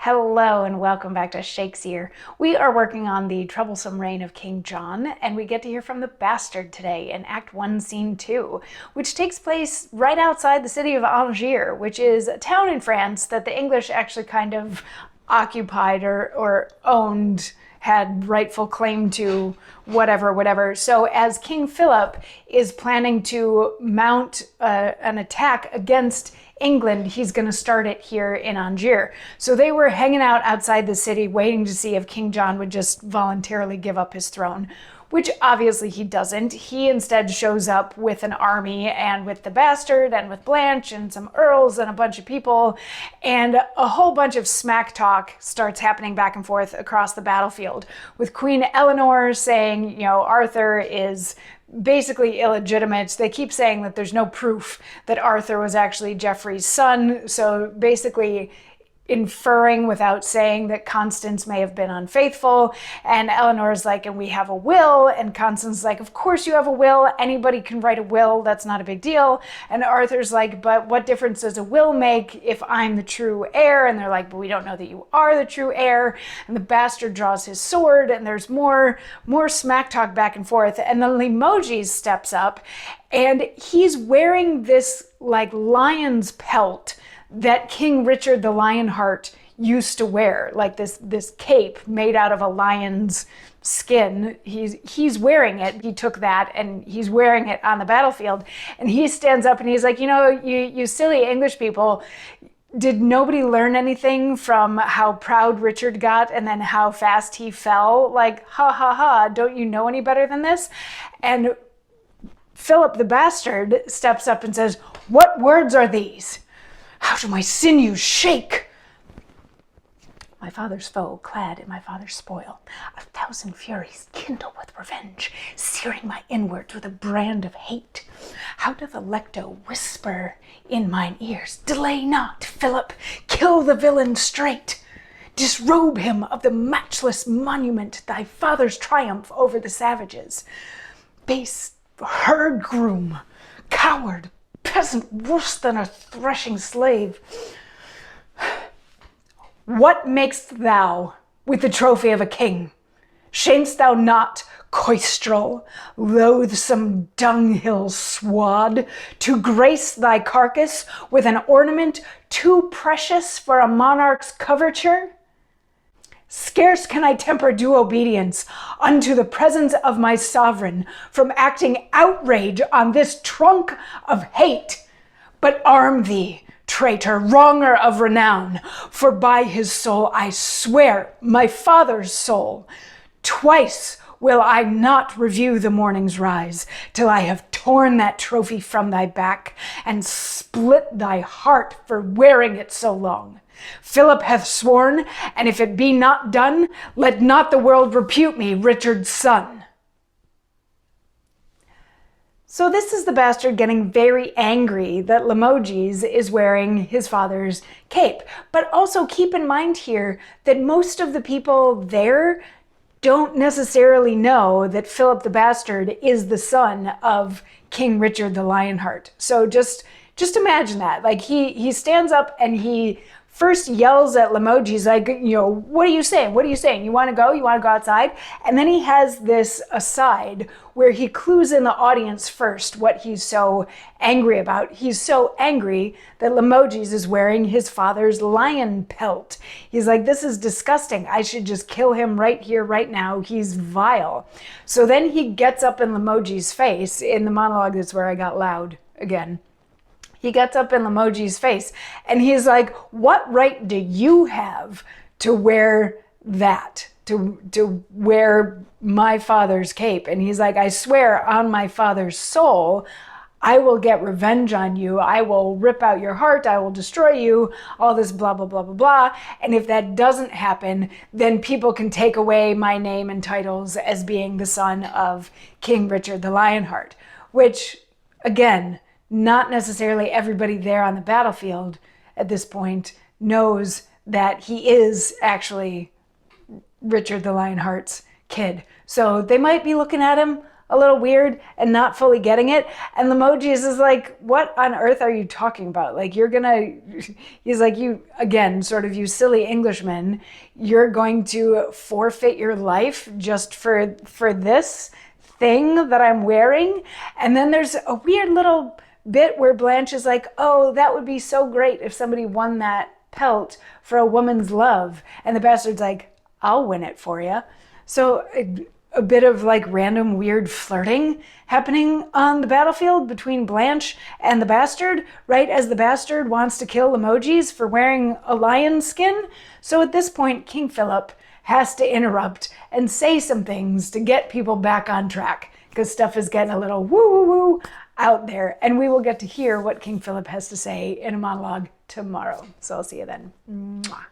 Hello and welcome back to Shakesyear. We are working on the troublesome reign of King John, and we get to hear from the bastard today in Act 1, Scene 2, which takes place right outside the city of Angers, which is a town in France that the English actually kind of occupied or owned, had rightful claim to, whatever. So as King Philip is planning to mount an attack against England, he's going to start it here in Angers. So they were hanging out outside the city waiting to see if King John would just voluntarily give up his throne, which obviously he doesn't. He instead shows up with an army and with the bastard and with Blanche and some earls and a bunch of people, and a whole bunch of smack talk starts happening back and forth across the battlefield, with Queen Eleanor saying, Arthur is basically illegitimate. They keep saying that there's no proof that Arthur was actually Geoffrey's son, so basically inferring without saying that Constance may have been unfaithful. And Eleanor's like, and we have a will. And Constance is like, of course you have a will. Anybody can write a will. That's not a big deal. And Arthur's like, but what difference does a will make if I'm the true heir? And they're like, but we don't know that you are the true heir. And the bastard draws his sword, and there's more smack talk back and forth. And then Limoges steps up, and he's wearing this like lion's pelt that King Richard the Lionheart used to wear, like this cape made out of a lion's skin. He's wearing it. He took that and he's wearing it on the battlefield. And he stands up and he's like, you silly English people, did nobody learn anything from how proud Richard got and then how fast he fell? Like, ha ha ha, don't you know any better than this? And Philip the bastard steps up and says, what words are these? How do my sinews shake? My father's foe, clad in my father's spoil, 1,000 furies kindle with revenge, searing my inwards with a brand of hate. How doth Alecto whisper in mine ears, delay not, Philip, kill the villain straight. Disrobe him of the matchless monument, thy father's triumph over the savages. Base herd groom, coward, peasant worse than a threshing slave. What makest thou with the trophy of a king? Shamest thou not, coistrel, loathsome dunghill swad, to grace thy carcass with an ornament too precious for a monarch's coverture? Scarce can I temper due obedience unto the presence of my sovereign from acting outrage on this trunk of hate. But arm thee, traitor, wronger of renown, for by his soul I swear, my father's soul, twice will I not review the morning's rise till I have torn that trophy from thy back and split thy heart for wearing it so long. Philip hath sworn, and if it be not done, let not the world repute me Richard's son. So this is the bastard getting very angry that Limoges is wearing his father's cape. But also keep in mind here that most of the people there don't necessarily know that Philip the bastard is the son of King Richard the Lionheart. So just imagine that. Like he stands up and he first yells at Limoges, like, what are you saying? What are you saying? You want to go? You want to go outside? And then he has this aside where he clues in the audience first what he's so angry about. He's so angry that Limoges is wearing his father's lion pelt. He's like, this is disgusting. I should just kill him right here, right now. He's vile. So then he gets up in Limoges' face. In the monologue, that's where I got loud again. He gets up in Limoges' face and he's like, what right do you have to wear that? To wear my father's cape? And he's like, I swear on my father's soul, I will get revenge on you. I will rip out your heart. I will destroy you. All this blah, blah, blah, blah, blah. And if that doesn't happen, then people can take away my name and titles as being the son of King Richard the Lionheart, which, again, not necessarily everybody there on the battlefield at this point knows that he is actually Richard the Lionheart's kid. So they might be looking at him a little weird and not fully getting it. And Limoges is like, what on earth are you talking about? Like, he's like, you, again, sort of, you silly Englishman, you're going to forfeit your life just for this thing that I'm wearing? And then there's a weird little bit where Blanche is like, oh, that would be so great if somebody won that pelt for a woman's love. And the bastard's like, I'll win it for you. So a bit of like random weird flirting happening on the battlefield between Blanche and the bastard, right as the bastard wants to kill Limoges for wearing a lion skin. So at this point, King Philip has to interrupt and say some things to get people back on track, because stuff is getting a little woo-woo-woo out there. And we will get to hear what King Philip has to say in a monologue tomorrow. So I'll see you then. Mwah.